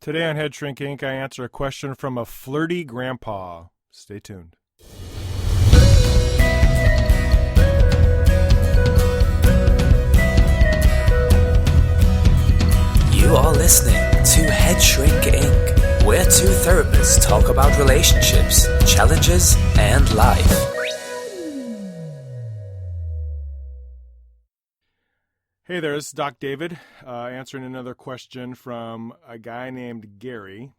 Today on Head Shrink Inc., I answer a question from a flirty grandpa. Stay tuned. You are listening to Head Shrink Inc., where two therapists talk about relationships, challenges, and life. Hey there, this is Doc David, answering another question from a guy named Gary.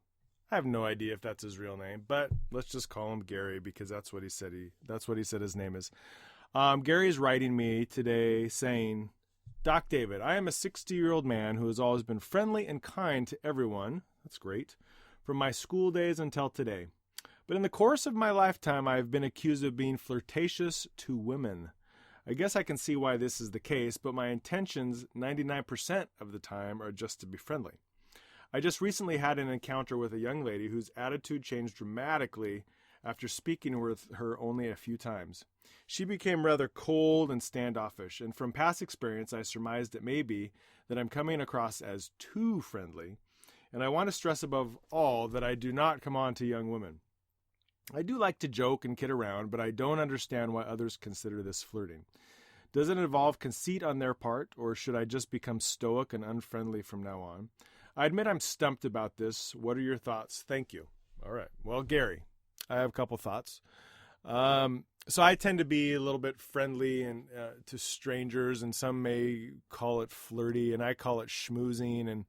I have no idea if that's his real name, but let's just call him Gary because that's what he said. That's what he said his name is. Gary is writing me today saying, Doc David, I am a 60-year-old man who has always been friendly and kind to everyone. That's great. From my school days until today. But in the course of my lifetime, I have been accused of being flirtatious to women. I guess I can see why this is the case, but my intentions 99% of the time are just to be friendly. I just recently had an encounter with a young lady whose attitude changed dramatically after speaking with her only a few times. She became rather cold and standoffish, and from past experience I surmised it may be that I'm coming across as too friendly, and I want to stress above all that I do not come on to young women. I do like to joke and kid around, but I don't understand why others consider this flirting. Does it involve conceit on their part, or should I just become stoic and unfriendly from now on? I admit I'm stumped about this. What are your thoughts? Thank you. All right. Well, Gary, I have a couple thoughts. So I tend to be a little bit friendly and to strangers, and some may call it flirty, and I call it schmoozing, and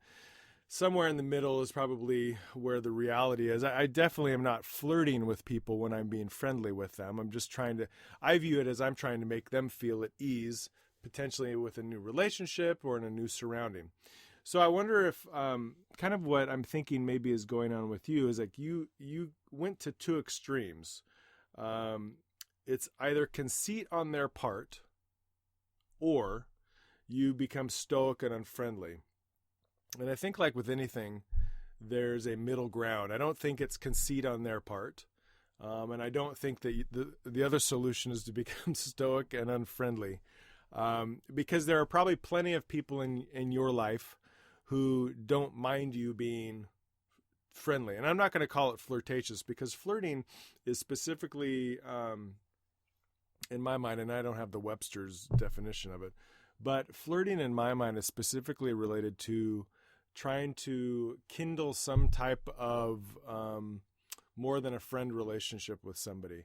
somewhere in the middle is probably where the reality is. I definitely am not flirting with people when I'm being friendly with them. I'm just I view it as I'm trying to make them feel at ease, potentially with a new relationship or in a new surrounding. So I wonder if kind of what I'm thinking maybe is going on with you is like you went to two extremes. It's either conceit on their part or you become stoic and unfriendly. And I think like with anything, there's a middle ground. I don't think it's conceit on their part. And I don't think that the other solution is to become stoic and unfriendly. Because there are probably plenty of people in your life who don't mind you being friendly. And I'm not going to call it flirtatious because flirting is specifically, in my mind, and I don't have the Webster's definition of it, but flirting in my mind is specifically related to trying to kindle some type of more than a friend relationship with somebody.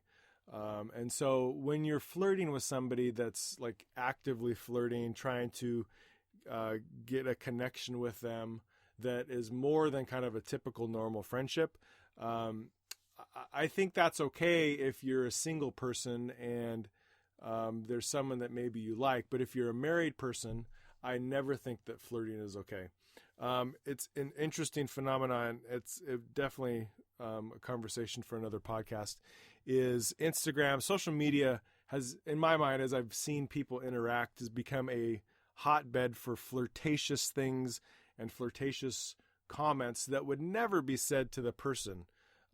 And so when you're flirting with somebody that's like actively flirting, trying to get a connection with them that is more than kind of a typical normal friendship, I think that's okay if you're a single person and there's someone that maybe you like. But if you're a married person, I never think that flirting is okay. It's an interesting phenomenon. It's definitely a conversation for another podcast. Is Instagram, social media has, in my mind, as I've seen people interact, has become a hotbed for flirtatious things and flirtatious comments that would never be said to the person.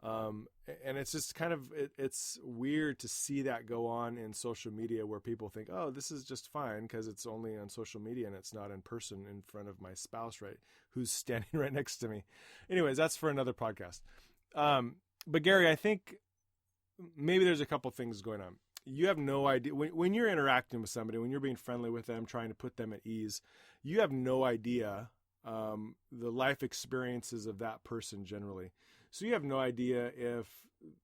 And it's just kind of, it's weird to see that go on in social media where people think, oh, this is just fine because it's only on social media and it's not in person in front of my spouse, right? Who's standing right next to me. Anyways, that's for another podcast. But Gary, I think maybe there's a couple things going on. You have no idea when you're interacting with somebody, when you're being friendly with them, trying to put them at ease, you have no idea, the life experiences of that person generally. So you have no idea if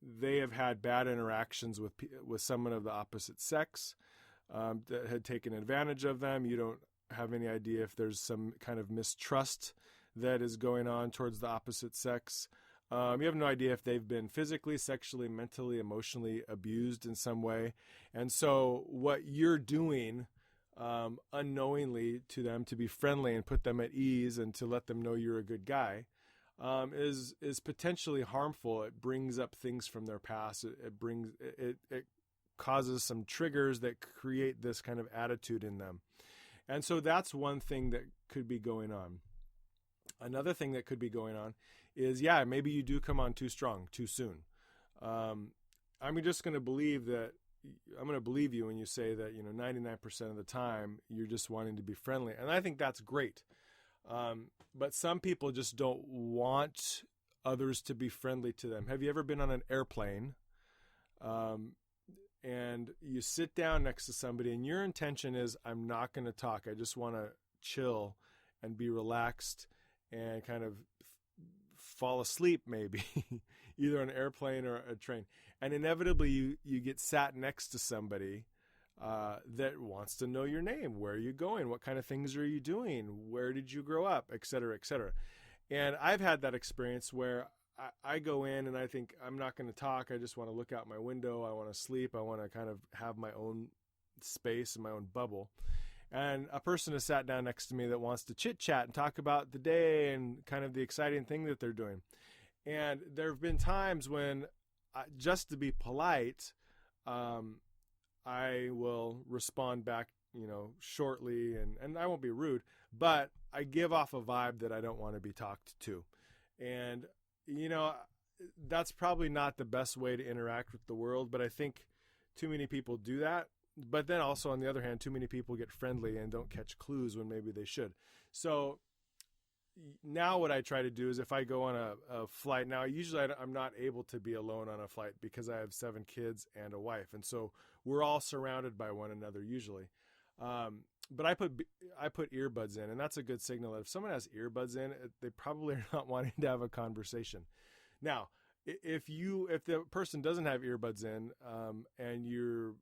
they have had bad interactions with someone of the opposite sex that had taken advantage of them. You don't have any idea if there's some kind of mistrust that is going on towards the opposite sex. You have no idea if they've been physically, sexually, mentally, emotionally abused in some way. And so what you're doing unknowingly to them to be friendly and put them at ease and to let them know you're a good guy is potentially harmful. It brings up things from their past. It causes some triggers that create this kind of attitude in them. And so that's one thing that could be going on. Another thing that could be going on is, maybe you do come on too strong, too soon. I'm just going to believe that. I'm going to believe you when you say that, 99% of the time you're just wanting to be friendly. And I think that's great. But some people just don't want others to be friendly to them. Have you ever been on an airplane and you sit down next to somebody and your intention is, I'm not going to talk. I just want to chill and be relaxed and kind of fall asleep maybe, either on an airplane or a train. And inevitably you get sat next to somebody that wants to know your name. Where are you going? What kind of things are you doing? Where did you grow up? Et cetera, et cetera. And I've had that experience where I go in and I think I'm not going to talk. I just want to look out my window. I want to sleep. I want to kind of have my own space and my own bubble. And a person has sat down next to me that wants to chit chat and talk about the day and kind of the exciting thing that they're doing. And there have been times when, just to be polite, I will respond back, shortly, and I won't be rude, but I give off a vibe that I don't want to be talked to. And, that's probably not the best way to interact with the world, but I think too many people do that. But then also, on the other hand, too many people get friendly and don't catch clues when maybe they should. So now what I try to do is if I go on a flight, now usually I'm not able to be alone on a flight because I have 7 kids and a wife. And so we're all surrounded by one another usually. But I put earbuds in, and that's a good signal that if someone has earbuds in, they probably are not wanting to have a conversation. Now, if the person doesn't have earbuds in, and you're,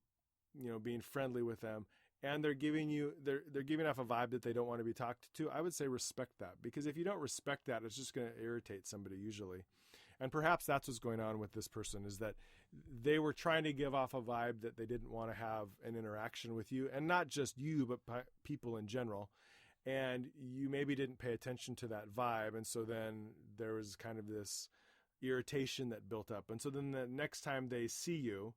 being friendly with them, and they're giving off a vibe that they don't want to be talked to, I would say respect that, because if you don't respect that, it's just going to irritate somebody usually. And perhaps that's what's going on with this person, is that they were trying to give off a vibe that they didn't want to have an interaction with you, and not just you, but people in general. And you maybe didn't pay attention to that vibe. And so then there was kind of this irritation that built up. And so then the next time they see you,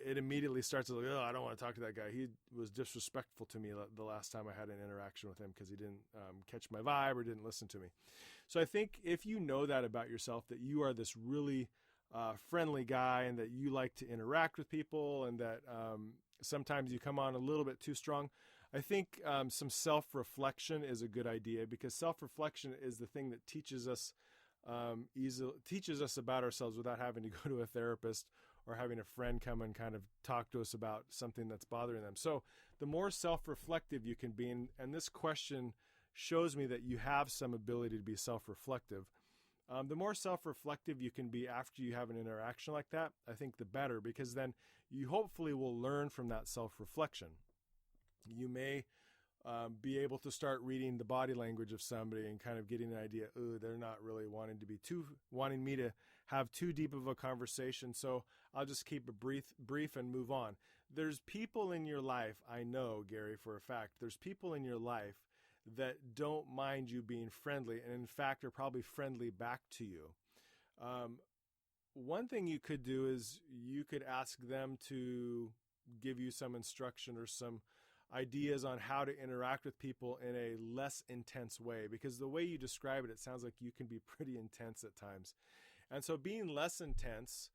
it immediately starts to like, oh, I don't want to talk to that guy. He was disrespectful to me the last time I had an interaction with him because he didn't catch my vibe or didn't listen to me. So I think if you know that about yourself, that you are this really friendly guy and that you like to interact with people and that sometimes you come on a little bit too strong, I think some self-reflection is a good idea, because self-reflection is the thing that teaches us about ourselves without having to go to a therapist or having a friend come and kind of talk to us about something that's bothering them. So the more self-reflective you can be, and this question shows me that you have some ability to be self-reflective. The more self-reflective you can be after you have an interaction like that, I think the better, because then you hopefully will learn from that self-reflection. You may be able to start reading the body language of somebody and kind of getting an idea, oh, they're not really wanting me to have too deep of a conversation, so I'll just keep it brief and move on. There's people in your life, I know, Gary, for a fact, there's people in your life that don't mind you being friendly, and in fact are probably friendly back to you. One thing you could do is you could ask them to give you some instruction or some ideas on how to interact with people in a less intense way, because the way you describe it, it sounds like you can be pretty intense at times. And so being less intense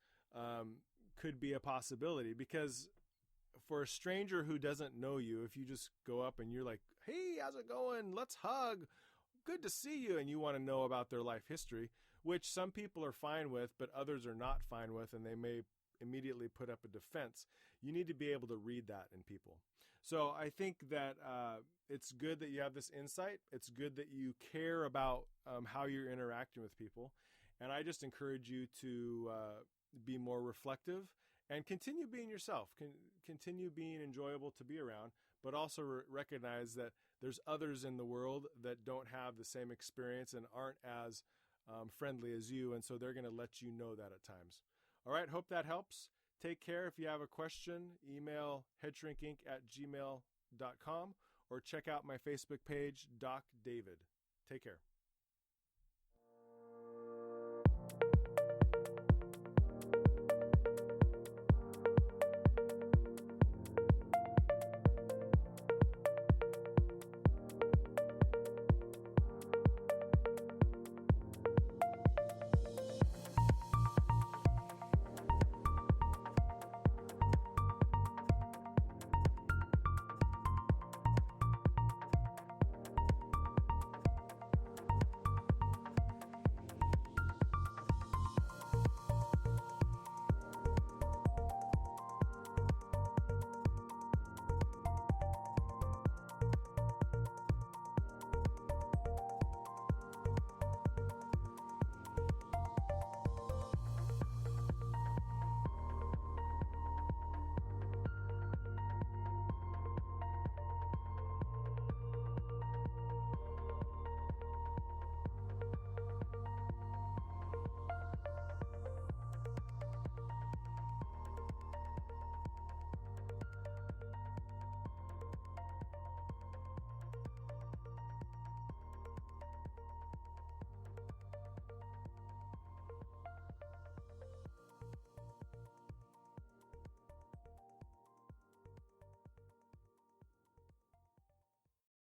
could be a possibility, because for a stranger who doesn't know you, if you just go up and you're like, hey, how's it going? Let's hug. Good to see you. And you want to know about their life history, which some people are fine with, but others are not fine with, and they may immediately put up a defense. You need to be able to read that in people. So I think that it's good that you have this insight. It's good that you care about how you're interacting with people. And I just encourage you to be more reflective and continue being yourself, continue being enjoyable to be around, but also recognize that there's others in the world that don't have the same experience and aren't as friendly as you, and so they're going to let you know that at times. All right, hope that helps. Take care. If you have a question, email headshrinkinc@gmail.com or check out my Facebook page, Doc David. Take care.